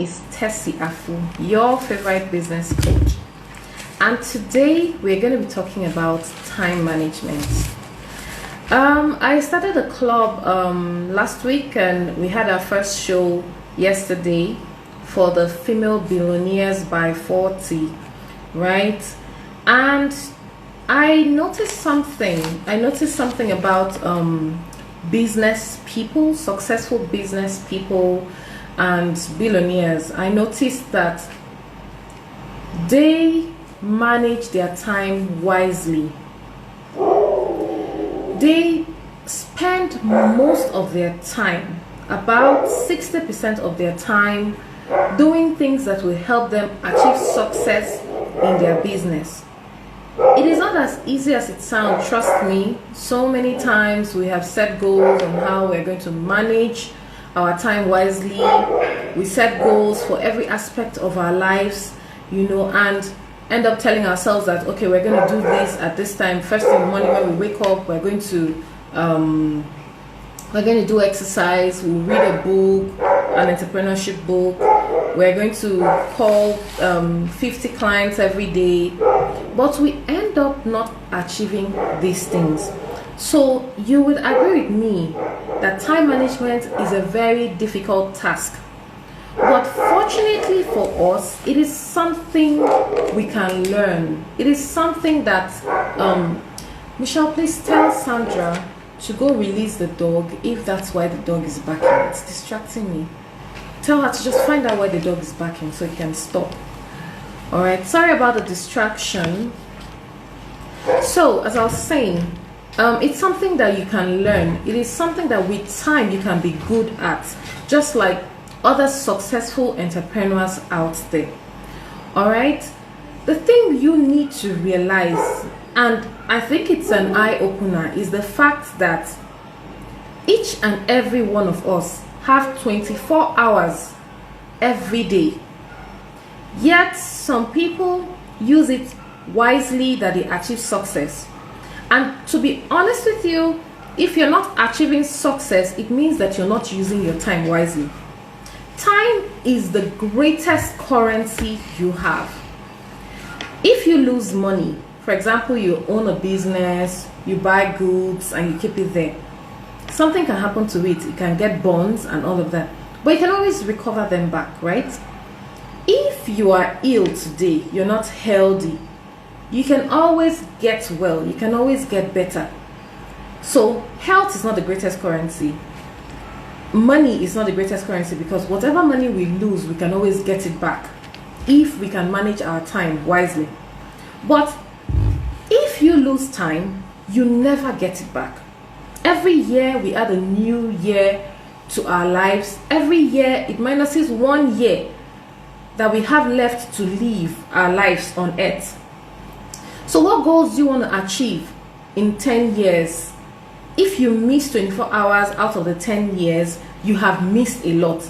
is Tessy, your favorite business coach, and today we're going to be talking about time management. I started a club last week, and we had our first show yesterday for the female billionaires by 40, right? And I noticed something about business people, successful business people and billionaires. I noticed that they manage their time wisely. They spend most of their time, about 60% of their time, doing things that will help them achieve success in their business. It is not as easy as it sounds, trust me. So many times we have set goals on how we're going to manage our time wisely. We set goals for every aspect of our lives, and end up telling ourselves that, okay, we're going to do this at this time. First in the morning when we wake up, we're going to do exercise, we'll read a book, an entrepreneurship book. We're going to call 50 clients every day, but we end up not achieving these things. So you would agree with me that time management is a very difficult task. But fortunately for us, it is something we can learn. It is something that, Michelle, please tell Sandra to go release the dog if that's why the dog is barking. It's distracting me. Tell her to just find out why the dog is barking so it can stop. Alright, sorry about the distraction. So, as I was saying, it's something that you can learn. It is something that with time you can be good at, just like other successful entrepreneurs out there. Alright, the thing you need to realize, and I think it's an eye-opener, is the fact that each and every one of us have 24 hours every day. Yet some people use it wisely that they achieve success. And to be honest with you, if you're not achieving success, it means that you're not using your time wisely. Time is the greatest currency you have. If you lose money, for example, you own a business, you buy goods and you keep it there, something can happen to it. It can get bonds and all of that, but you can always recover them back, right? If you are ill today, you're not healthy, you can always get well, you can always get better. So health is not the greatest currency. Money is not the greatest currency, because whatever money we lose, we can always get it back if we can manage our time wisely. But if you lose time, you never get it back. Every year we add a new year to our lives. Every year it minuses 1 year that we have left to live our lives on earth. So what goals do you want to achieve in 10 years? If you miss 24 hours out of the 10 years, you have missed a lot.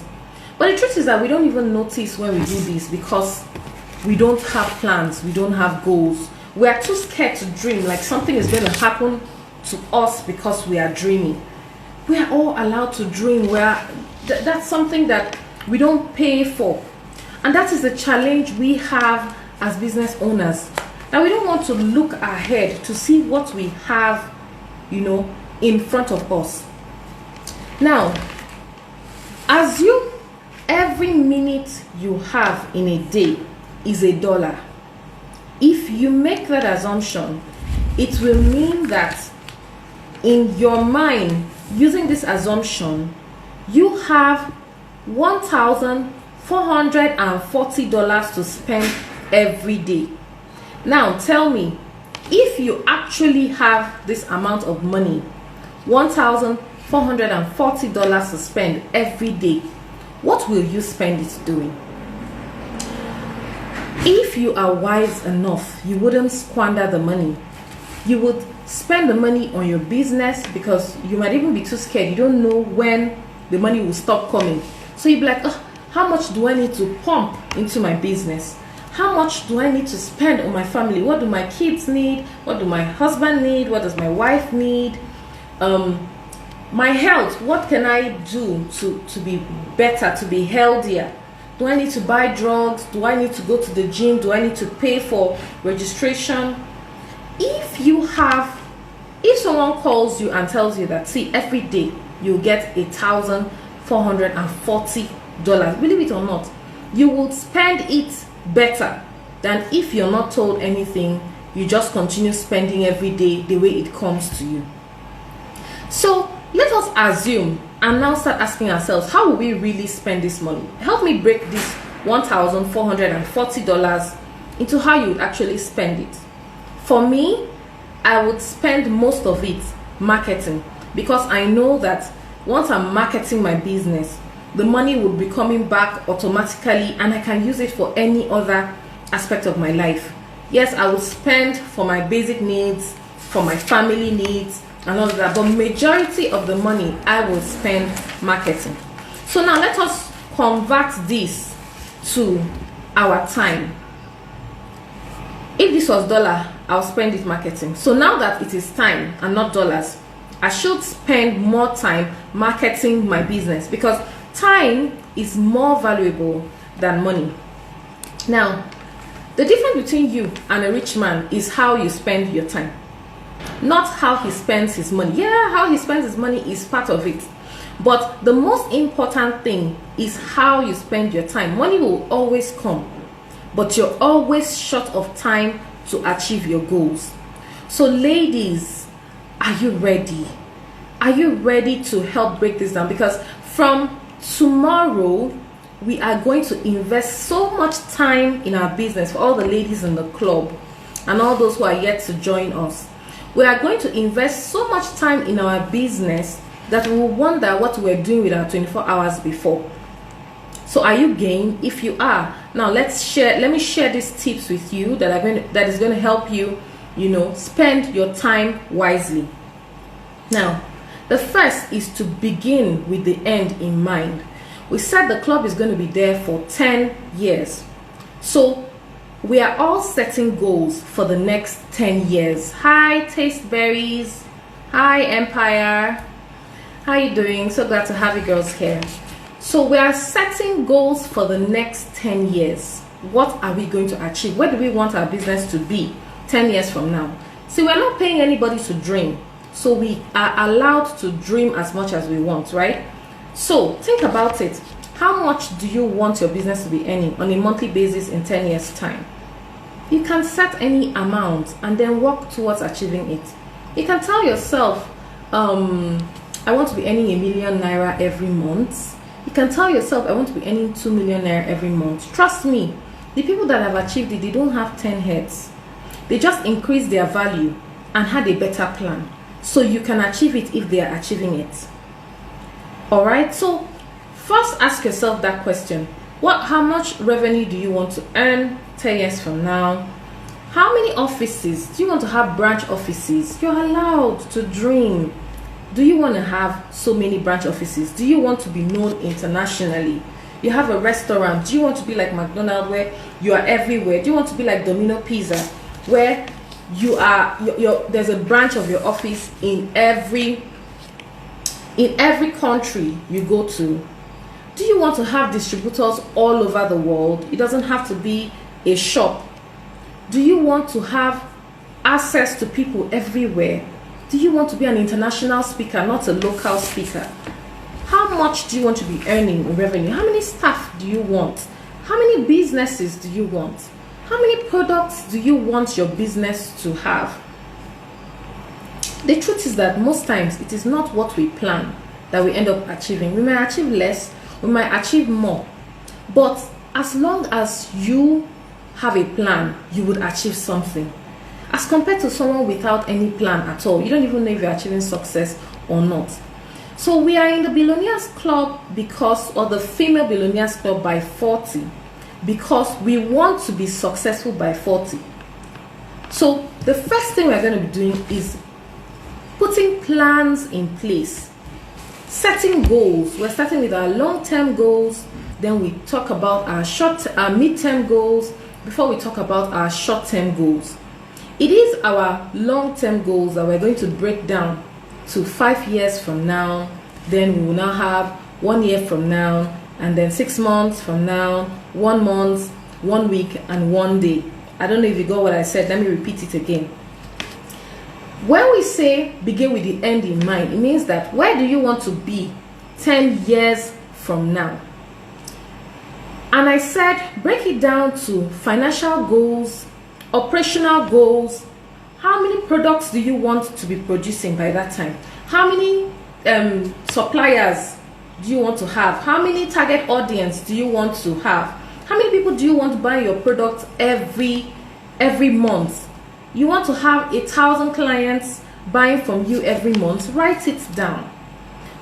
But the truth is that we don't even notice when we do this, because we don't have plans, we don't have goals. We are too scared to dream, like something is going to happen to us because we are dreaming. We are all allowed to dream. That's something that we don't pay for. And that is the challenge we have as business owners. Now, we don't want to look ahead to see what we have, in front of us. Now, assume every minute you have in a day is $1. If you make that assumption, it will mean that in your mind, using this assumption, you have $1,440 to spend every day. Now tell me, if you actually have this amount of money, $1,440 to spend every day, what will you spend it doing? If you are wise enough, you wouldn't squander the money. You would spend the money on your business, because you might even be too scared. You don't know when the money will stop coming. So you'd be like, oh, how much do I need to pump into my business? How much do I need to spend on my family? What do my kids need? What do my husband need? What does my wife need? My health, what can I do to be better, to be healthier, Do I need to buy drugs? Do I need to go to the gym? Do I need to pay for registration? If someone calls you and tells you that, see, every day you get $1,440, believe it or not, you will spend it better than if you're not told anything. You just continue spending every day the way it comes to you. So let us assume and now start asking ourselves, how will we really spend this money? Help me break this $1,440 into how you would actually spend it. For me, I would spend most of it marketing, because I know that once I'm marketing my business, the money will be coming back automatically and I can use it for any other aspect of my life. Yes, I will spend for my basic needs, for my family needs and all of that, but majority of the money I will spend marketing. So now let us convert this to our time. If this was dollar, I'll spend it marketing. So now that it is time and not dollars, I should spend more time marketing my business, because time is more valuable than money. Now, the difference between you and a rich man is how you spend your time, not how he spends his money. Yeah, how he spends his money is part of it, but the most important thing is how you spend your time. Money will always come, but you're always short of time to achieve your goals. So ladies, are you ready? Are you ready to help break this down? Because from tomorrow, we are going to invest so much time in our business. For all the ladies in the club and all those who are yet to join us, we are going to invest so much time in our business that we will wonder what we were doing with our 24 hours before. So are you game? If you are, now let me share these tips with you that is going to help you, spend your time wisely. Now, the first is to begin with the end in mind. We said the club is going to be there for 10 years. So we are all setting goals for the next 10 years. Hi, Taste Berries. Hi, Empire. How you doing? So glad to have you girls here. So we are setting goals for the next 10 years. What are we going to achieve? Where do we want our business to be 10 years from now? See, we're not paying anybody to dream. So we are allowed to dream as much as we want, right? So think about it. How much do you want your business to be earning on a monthly basis in 10 years time? You can set any amount and then work towards achieving it. You can tell yourself, I want to be earning ₦1 million every month. You can tell yourself, I want to be earning ₦2 million every month. Trust me, the people that have achieved it, they don't have 10 heads. They just increase their value and had a better plan. So you can achieve it if they are achieving it. All right, so first ask yourself that question. How much revenue do you want to earn 10 years from now? How many offices do you want to have? Branch offices? You're allowed to dream. Do you want to have so many branch offices? Do you want to be known internationally? You have a restaurant. Do you want to be like McDonald's, where you are everywhere? Do you want to be like Domino Pizza, where you are there's a branch of your office in every country you go to? Do you want to have distributors all over the world? It doesn't have to be a shop. Do you want to have access to people everywhere? Do you want to be an international speaker, not a local speaker? How much do you want to be earning in revenue? How many staff do you want? How many businesses do you want? How many products do you want your business to have? The truth is that most times it is not what we plan that we end up achieving. We may achieve less, we might achieve more. But as long as you have a plan, you would achieve something. As compared to someone without any plan at all, you don't even know if you're achieving success or not. So we are in the Billionaires Club or the Female Billionaires Club by 40, because we want to be successful by 40. So the first thing we're going to be doing is putting plans in place, setting goals. We're starting with our long-term goals, then we talk about our mid-term goals before we talk about our short-term goals. It is our long-term goals that we're going to break down to 5 years from now, then we will now have 1 year from now, and then 6 months from now, 1 month, 1 week, and 1 day. I don't know if you got what I said. Let me repeat it again. When we say begin with the end in mind, it means that where do you want to be 10 years from now? And I said break it down to financial goals, operational goals. How many products do you want to be producing by that time? How many suppliers do you want to have? How many target audience do you want to have? How many people do you want to buy your product every month? You want to have 1,000 clients buying from you every month. Write it down.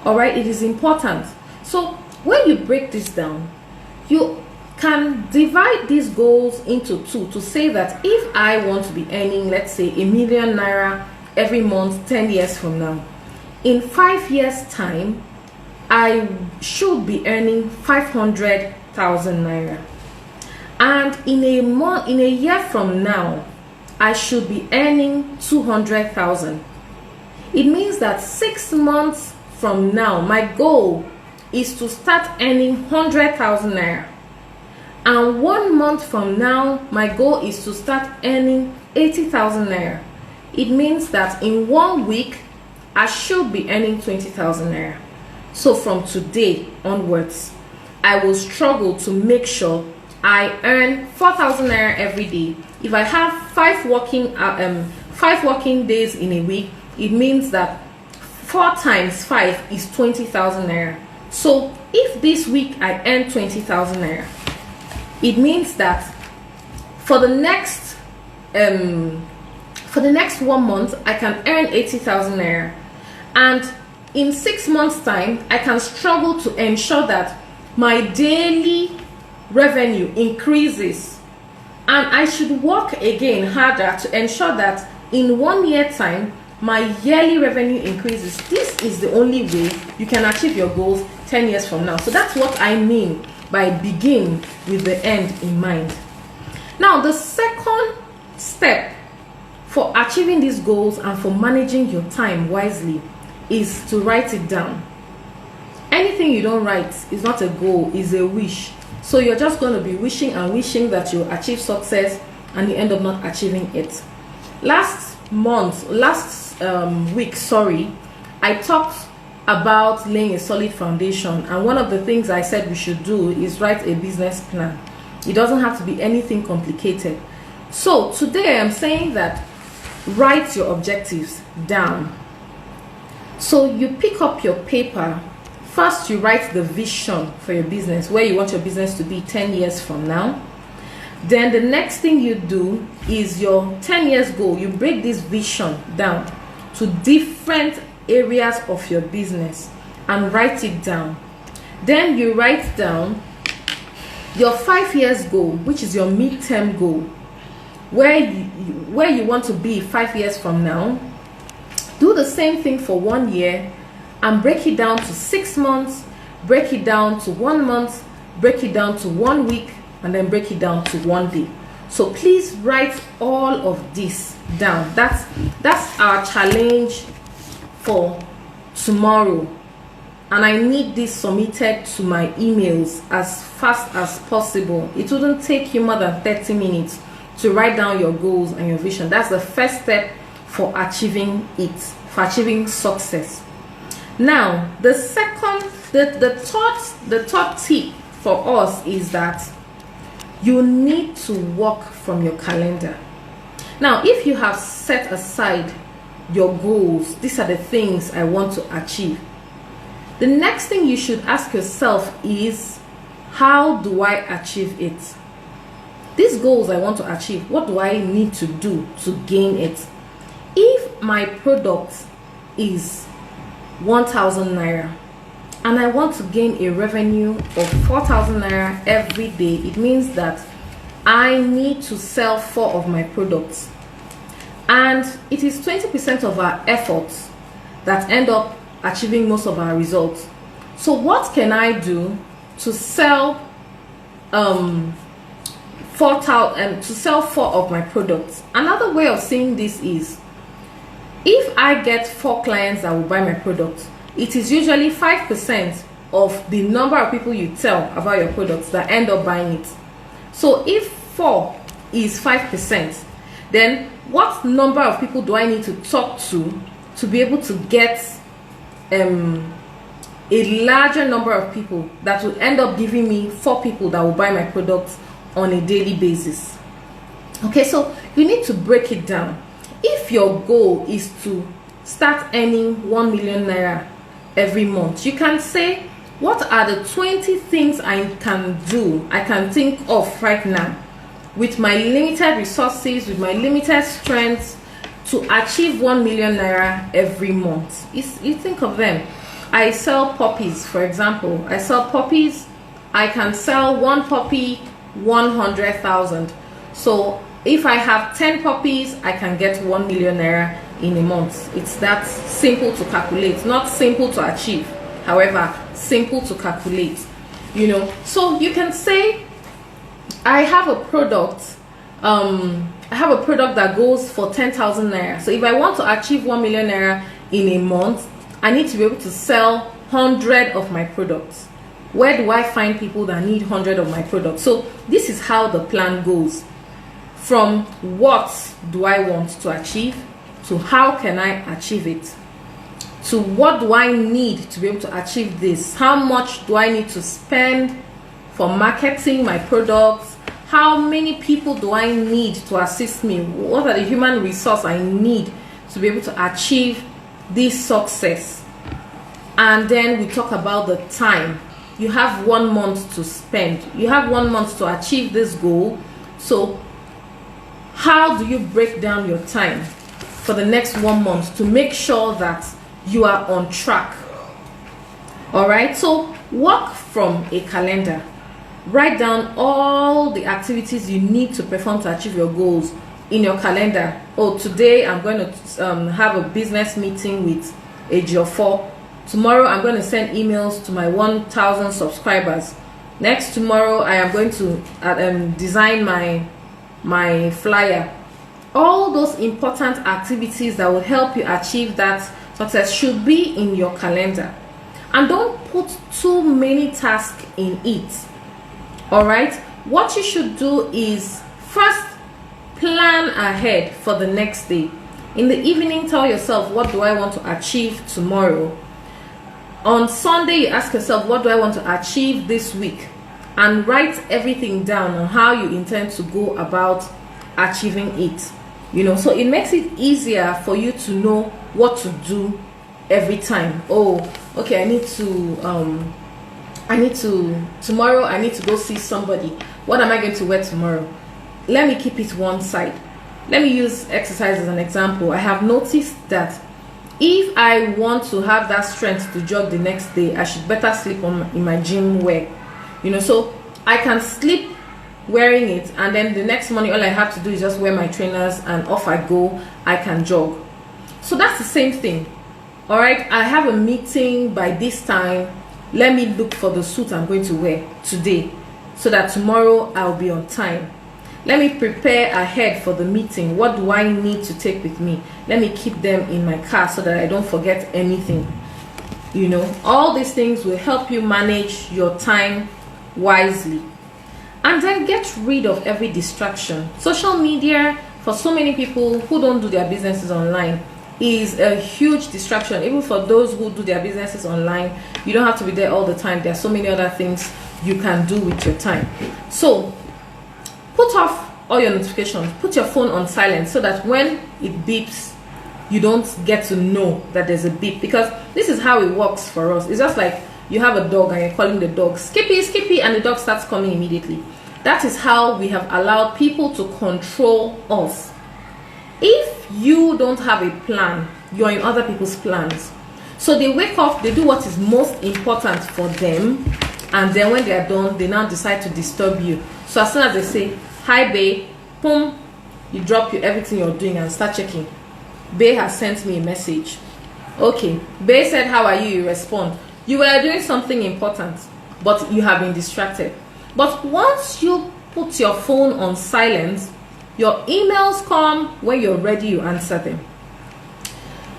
All right, it is important. So when you break this down, you can divide these goals into two to say that if I want to be earning, let's say, 1 million naira every month 10 years from now, in 5 years time I should be earning 500,000 naira, and in a year from now I should be earning 200,000. It means that 6 months from now my goal is to start earning 100,000 naira. And 1 month from now, my goal is to start earning 80,000 naira. It means that in 1 week, I should be earning 20,000 naira. So from today onwards, I will struggle to make sure I earn 4,000 naira every day. If I have 5 working days in a week, it means that 4 times 5 is 20,000 naira. So if this week I earn 20,000 naira, it means that for the next 1 month I can earn 80,000 naira, and in 6 months time I can struggle to ensure that my daily revenue increases, and I should work again harder to ensure that in 1 year time my yearly revenue increases. This is the only way you can achieve your goals 10 years from now. So that's what I mean by begin with the end in mind. Now, the second step for achieving these goals and for managing your time wisely is to write it down. Anything you don't write is not a goal, is a wish. So you're just going to be wishing and wishing that you achieve success and you end up not achieving it. Last week, I talked about laying a solid foundation, and one of the things I said we should do is write a business plan. It doesn't have to be anything complicated. So today I'm saying that write your objectives down. So you pick up your paper. First, you write the vision for your business, where you want your business to be 10 years from now. Then the next thing you do is your 10 years goal. You break this vision down to different areas of your business and write it down. Then you write down your 5 years goal, which is your midterm goal, where you want to be 5 years from now. Do the same thing for 1 year and break it down to 6 months, break it down to 1 month, break it down to 1 week, and then break it down to 1 day. So please write all of this down. That's our challenge for tomorrow, and I need this submitted to my emails as fast as possible. It wouldn't take you more than 30 minutes to write down your goals and your vision. That's the first step for achieving it, for achieving success. Now, the third tip for us is that you need to work from your calendar. Now, if you have set aside your goals, these are the things I want to achieve, the next thing you should ask yourself is, how do I achieve it? These goals I want to achieve, what do I need to do to gain it? If my product is 1,000 naira and I want to gain a revenue of 4,000 naira every day, it means that I need to sell 4 of my products. And it is 20% of our efforts that end up achieving most of our results. So what can I do to sell 4 of my products? Another way of saying this is, if I get 4 clients that will buy my product, it is usually 5% of the number of people you tell about your products that end up buying it. So if 4 is 5%, then what number of people do I need to talk to be able to get a larger number of people that will end up giving me 4 people that will buy my products on a daily basis? Okay, so you need to break it down. If your goal is to start earning 1 million naira every month, you can say, what are the 20 things I can do, I can think of right now with my limited resources, with my limited strength, to achieve 1 million naira every month? You think of them. I sell puppies, for example. I sell puppies. I can sell 1 puppy 100,000. So if I have 10 puppies, I can get 1 million naira in a month. It's that simple to calculate, not simple to achieve, however simple to calculate. So you can say, I have a product that goes for 10,000 naira. So if I want to achieve 1 million naira in a month, I need to be able to sell 100 of my products. Where do I find people that need 100 of my products? So this is how the plan goes. From what do I want to achieve, to how can I achieve it, to what do I need to be able to achieve this, how much do I need to spend for marketing my products, how many people do I need to assist me, what are the human resources I need to be able to achieve this success. And then we talk about the time. You have 1 month to spend, you have 1 month to achieve this goal. So how do you break down your time for the next 1 month to make sure that you are on track? All right, so work from a calendar. Write down all the activities you need to perform to achieve your goals in your calendar. Oh, today I'm going to have a business meeting with Ejiofor. Tomorrow I'm going to send emails to my 1,000 subscribers. Next tomorrow I am going to design my flyer. All those important activities that will help you achieve that success should be in your calendar. And don't put too many tasks in it. All right, what you should do is first plan ahead for the next day. In the evening, tell yourself, what do I want to achieve tomorrow? On Sunday, you ask yourself, what do I want to achieve this week? And write everything down on how you intend to go about achieving it. So it makes it easier for you to know what to do every time. Oh, okay, tomorrow I need to go see somebody. What am I going to wear tomorrow? Let me keep it one side. Let me use exercise as an example. I have noticed that if I want to have that strength to jog the next day, I should better sleep in my gym wear. So I can sleep wearing it, and then the next morning all I have to do is just wear my trainers and off I go. I can jog. So that's the same thing. All right, I have a meeting by this time. Let me look for the suit I'm going to wear today so that tomorrow I'll be on time. Let me prepare ahead for the meeting. What do I need to take with me? Let me keep them in my car so that I don't forget anything. All these things will help you manage your time wisely. And then get rid of every distraction. Social media, for so many people who don't do their businesses online, is a huge distraction. Even for those who do their businesses online, you don't have to be there all the time. There are so many other things you can do with your time. So put off all your notifications. Put your phone on silent so that when it beeps, you don't get to know that there's a beep, because this is how it works for us. It's just like you have a dog and you're calling the dog Skippy, Skippy, and the dog starts coming immediately. That is how we have allowed people to control us. If you don't have a plan, you're in other people's plans. So they wake up, they do what is most important for them, and then when they are done, they now decide to disturb you. So as soon as they say, hi babe, boom, you drop everything you're doing and start checking. Bae has sent me a message. Okay, Bae said, how are you? You respond. You were doing something important, but you have been distracted. But once you put your phone on silent, your emails come. When you're ready, you answer them.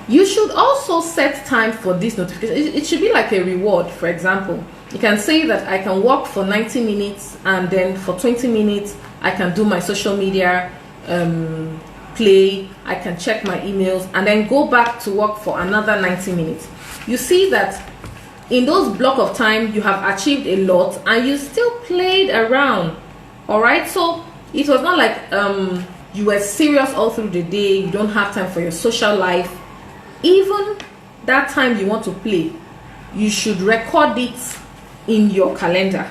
You should also set time for this notification. It should be like a reward. For example, you can say that I can work for 90 minutes and then for 20 minutes I can do my social media play, I can check my emails, and then go back to work for another 90 minutes. You see that in those block of time you have achieved a lot and you still played around. All right, so it was not like you were serious all through the day, you don't have time for your social life. Even that time you want to play, you should record it in your calendar.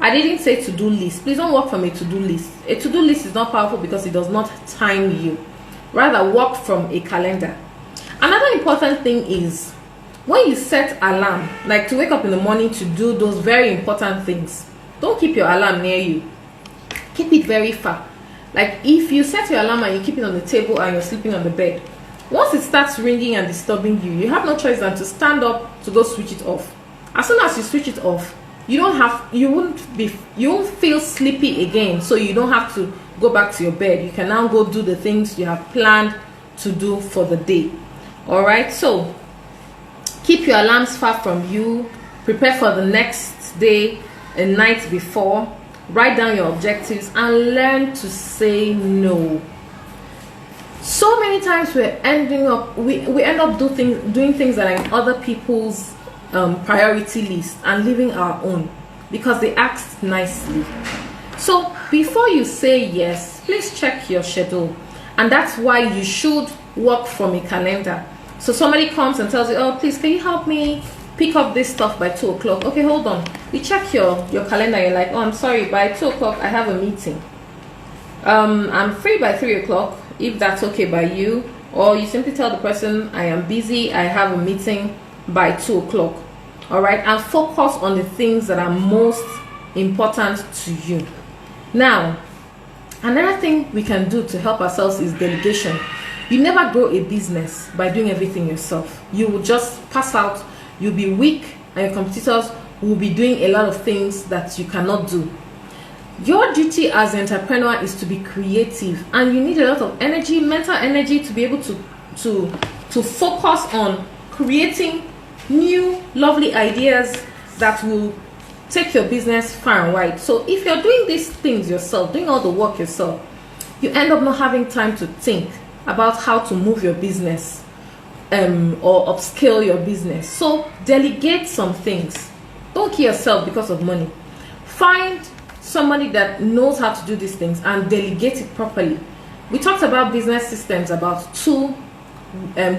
I didn't say to-do list. Please don't work from a to-do list. A to-do list is not powerful because it does not time you. Rather, work from a calendar. Another important thing is when you set alarm, like to wake up in the morning to do those very important things, don't keep your alarm near you. Keep it very far. Like if you set your alarm and you keep it on the table and you're sleeping on the bed, once it starts ringing and disturbing you, you have no choice than to stand up to go switch it off. As soon as you switch it off, you won't feel sleepy again, so you don't have to go back to your bed. You can now go do the things you have planned to do for the day. All right, so keep your alarms far from you. Prepare for the next day a night before. Write down your objectives and learn to say no. So many times we end up doing things that are in other people's priority list and leaving our own because they asked nicely. So before you say yes, please check your schedule, and that's why you should work from a calendar. So somebody comes and tells you, oh, please, can you help me pick up this stuff by 2 o'clock? Okay, hold on. You check your calendar. You're like, oh, I'm sorry, by 2 o'clock I have a meeting. I'm free by 3 o'clock, if that's okay by you. Or you simply tell the person, I am busy, I have a meeting by 2 o'clock. All right, and focus on the things that are most important to you. Now, another thing we can do to help ourselves is delegation. You never grow a business by doing everything yourself. You will just pass out, you'll be weak, and your competitors will be doing a lot of things that you cannot do. Your duty as an entrepreneur is to be creative, and you need a lot of energy, mental energy, to be able to focus on creating new lovely ideas that will take your business far and wide. So if you're doing these things yourself, doing all the work yourself, you end up not having time to think about how to move your business or upscale your business. So delegate some things. Don't kill yourself because of money. Find somebody that knows how to do these things and delegate it properly. We talked about business systems about 2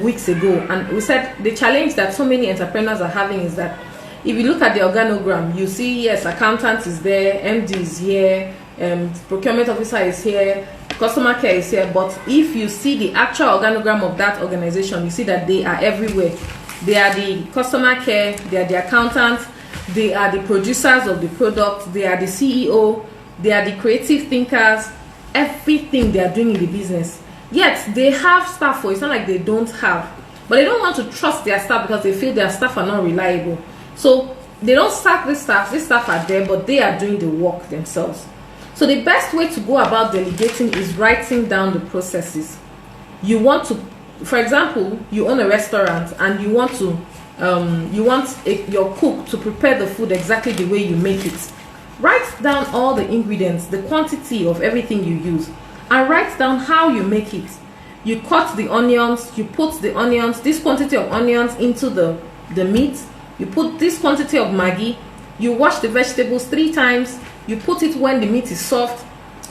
weeks ago, and we said the challenge that so many entrepreneurs are having is that if you look at the organogram, you see, yes, accountant is there, MD is here, procurement officer is here, customer care is here, but if you see the actual organogram of that organization, you see that they are everywhere. They are the customer care, they are the accountants, they are the producers of the product, they are the CEO, they are the creative thinkers, everything they are doing in the business. Yet they have staff, for it's not like they don't have, but they don't want to trust their staff because they feel their staff are not reliable. So they don't sack the staff. These staff are there, but they are doing the work themselves. So the best way to go about delegating is writing down the processes. You want to, for example, you own a restaurant and you want your cook to prepare the food exactly the way you make it. Write down all the ingredients, the quantity of everything you use, and write down how you make it. You cut the onions, you put the onions, this quantity of onions into the meat. You put this quantity of Maggi, you wash the vegetables 3 times, you put it when the meat is soft.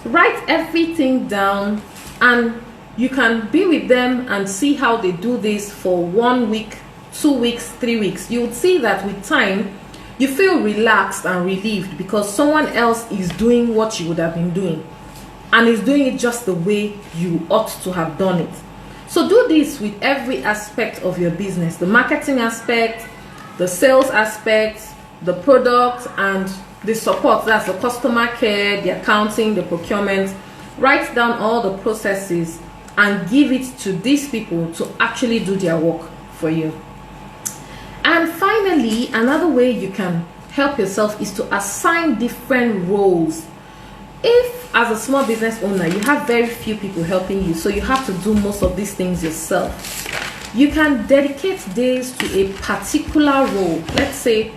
Write everything down, and you can be with them and see how they do this for 1 week, 2 weeks, 3 weeks. You would see that with time, you feel relaxed and relieved because someone else is doing what you would have been doing and is doing it just the way you ought to have done it. So do this with every aspect of your business, the marketing aspect, the sales aspect, the product, and the support. That's the customer care, the accounting, the procurement. Write down all the processes and give it to these people to actually do their work for you. And finally, another way you can help yourself is to assign different roles. If as a small business owner you have very few people helping you, so you have to do most of these things yourself, You can dedicate days to a particular role. Let's say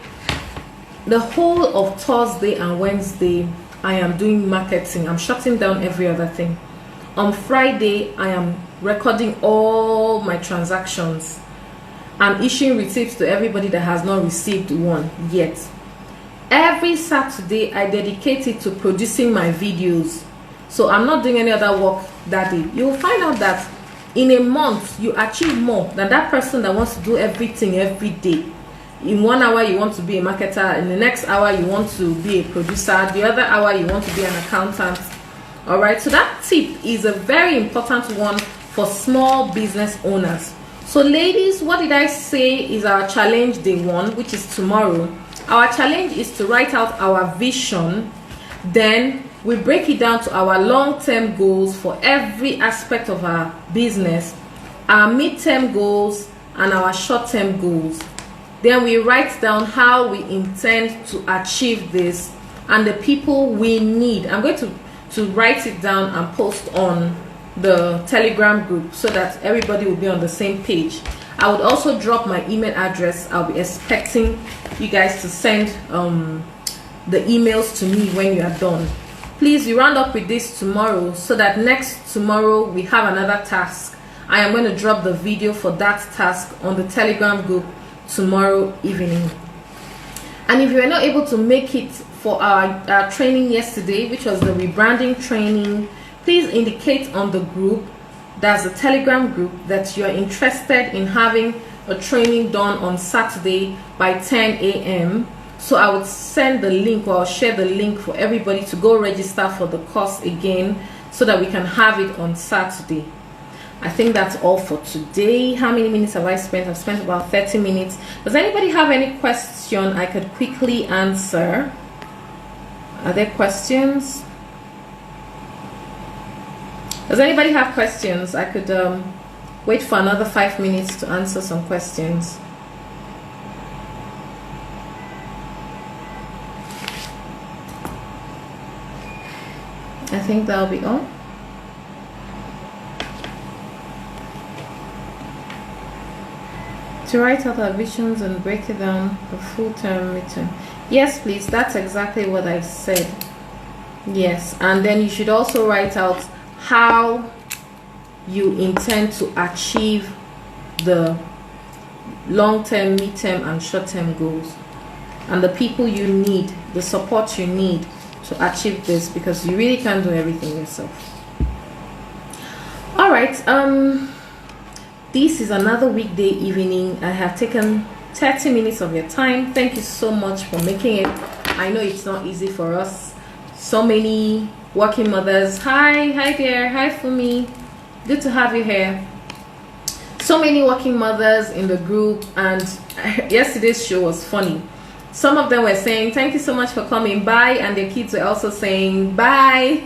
the whole of Thursday and Wednesday I am doing marketing. I'm shutting down every other thing. On Friday I am recording all my transactions. I'm issuing receipts to everybody that has not received one yet. Every Saturday I dedicate it to producing my videos. So I'm not doing any other work that day. You'll find out that in a month you achieve more than that person that wants to do everything every day. In 1 hour you want to be a marketer, in the next hour you want to be a producer, the other hour you want to be an accountant. All right, so that tip is a very important one for small business owners. So ladies, what did I say is our challenge day 1, which is tomorrow? Our challenge is to write out our vision, then we break it down to our long-term goals for every aspect of our business, our mid-term goals and our short-term goals. Then we write down how we intend to achieve this and the people we need. I'm going to write it down and post on the Telegram group so that everybody will be on the same page. I would also drop my email address. I'll be expecting you guys to send the emails to me when you are done. Please, we round up with this tomorrow so that next tomorrow we have another task. I am going to drop the video for that task on the Telegram group tomorrow evening. And if you are not able to make it for our training yesterday, which was the rebranding training, please indicate on the group, that's the Telegram group, that you are interested in having a training done on Saturday by 10 a.m. So I would send the link, or I'll share the link for everybody to go register for the course again so that we can have it on Saturday. I think that's all for today. How many minutes have I spent? I've spent about 30 minutes. Does anybody have any question I could quickly answer? Are there questions? Does anybody have questions? I could wait for another 5 minutes to answer some questions. I think that'll be all. To write out our visions and break it down for full-term, mid-term. Yes, please. That's exactly what I said. Yes, and then you should also write out how you intend to achieve the long-term, mid-term, and short-term goals, and the people you need, the support you need to achieve this, because you really can't do everything yourself. All right, this is another weekday evening. I have taken 30 minutes of your time. Thank you so much for making it. I know it's not easy for us. So many working mothers. Hi there. Hi Fumi. Good to have you here. So many working mothers in the group, and yesterday's show was funny. Some of them were saying thank you so much for coming, bye, and their kids were also saying bye.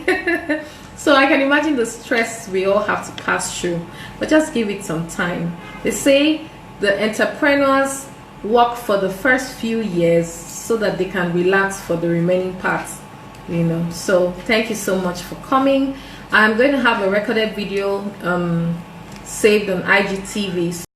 So I can imagine the stress we all have to pass through, but just give it some time. They say the entrepreneurs work for the first few years so that they can relax for the remaining parts, you know. So thank you so much for coming. I'm going to have a recorded video saved on IGTV.